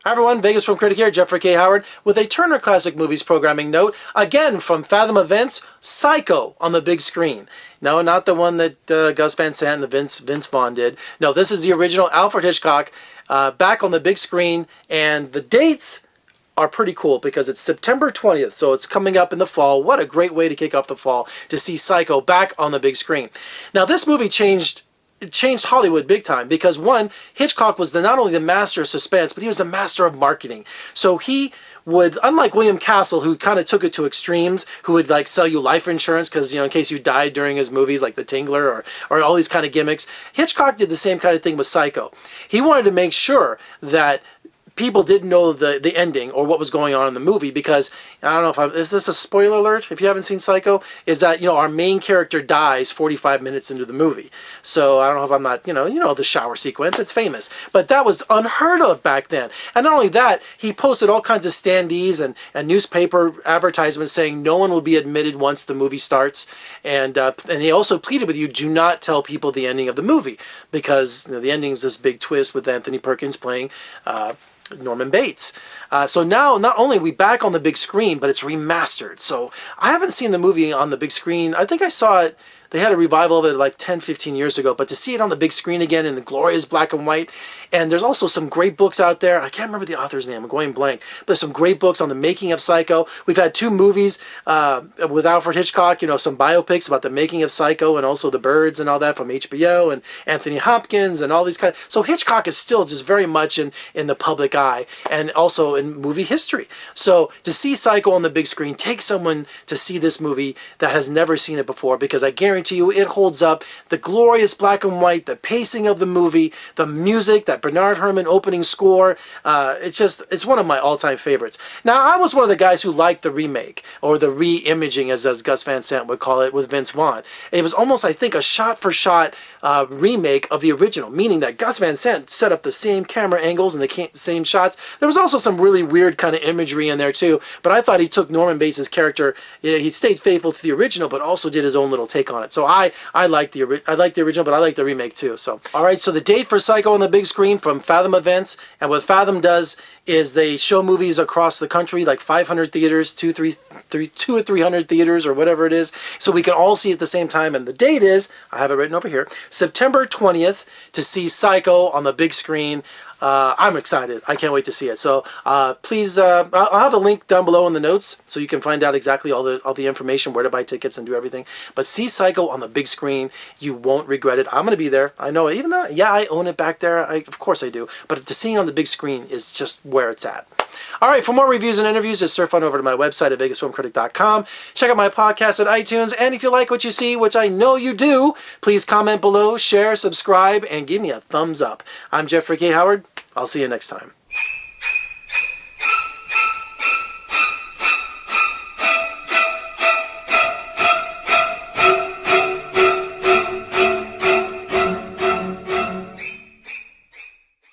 Hi everyone, Vegas Film Critic here, Jeffrey K. Howard, with a Turner Classic Movies programming note, again from Fathom Events, Psycho on the big screen. No, not the one that Gus Van Sant and Vince Vaughn did. No, this is the original Alfred Hitchcock, back on the big screen, and the dates are pretty cool because it's September 20th, so it's coming up in the fall. What a great way to kick off the fall, to see Psycho back on the big screen. Now, this movie changed Hollywood big time because, one, Hitchcock was not only the master of suspense, but he was the master of marketing. So he would, unlike William Castle, who kind of took it to extremes, who would like sell you life insurance because, you know, in case you died during his movies, like The Tingler or all these kind of gimmicks, Hitchcock did the same kind of thing with Psycho. He wanted to make sure that people didn't know the ending or what was going on in the movie because, I don't know if is this a spoiler alert if you haven't seen Psycho, is that, you know, our main character dies 45 minutes into the movie. So I don't know if I'm not, you know the shower sequence, it's famous. But that was unheard of back then. And not only that, he posted all kinds of standees and newspaper advertisements saying no one will be admitted once the movie starts. And he also pleaded with you, do not tell people the ending of the movie because, you know, the ending is this big twist with Anthony Perkins playing Norman Bates. So now not only are we back on the big screen, but it's remastered. So I haven't seen the movie on the big screen. I think I saw it, they had a revival of it like 10, 15 years ago, but to see it on the big screen again in the glorious black and white, and there's also some great books out there. I can't remember the author's name, I'm going blank, but there's some great books on the making of Psycho. We've had 2 movies with Alfred Hitchcock, you know, some biopics about the making of Psycho and also The Birds and all that from HBO and Anthony Hopkins and all these kind of, so Hitchcock is still just very much in the public eye and also in movie history. So to see Psycho on the big screen, take someone to see this movie that has never seen it before, because I guarantee you it holds up. The glorious black and white, the pacing of the movie, the music, that Bernard Herrmann opening score, it's one of my all-time favorites. Now, I was one of the guys who liked the remake, or the re-imaging as Gus Van Sant would call it, with Vince Vaughn. It was almost, I think, a shot-for-shot remake of the original, meaning that Gus Van Sant set up the same camera angles and the same shots. There was also some really weird kind of imagery in there too, but I thought he took Norman Bates' character, he stayed faithful to the original, but also did his own little take on it. So I like the original, but I like the remake too. So all right, so the date for Psycho on the big screen from Fathom Events, and what Fathom does is they show movies across the country, like 500 theaters, 2 or 300 theaters, or whatever it is, so we can all see it at the same time. And the date is, I have it written over here, September 20th, to see Psycho on the big screen. I'm excited. I can't wait to see it. So please, I'll have a link down below in the notes so you can find out exactly all the information, where to buy tickets and do everything. But see Psycho on the big screen. You won't regret it. I'm going to be there. I know, even though, yeah, I own it back there. Of course I do. But to see it on the big screen is just where it's at. All right, for more reviews and interviews, just surf on over to my website at vegasfilmcritic.com. Check out my podcast at iTunes. And if you like what you see, which I know you do, please comment below, share, subscribe, and give me a thumbs up. I'm Jeffrey K. Howard. I'll see you next time.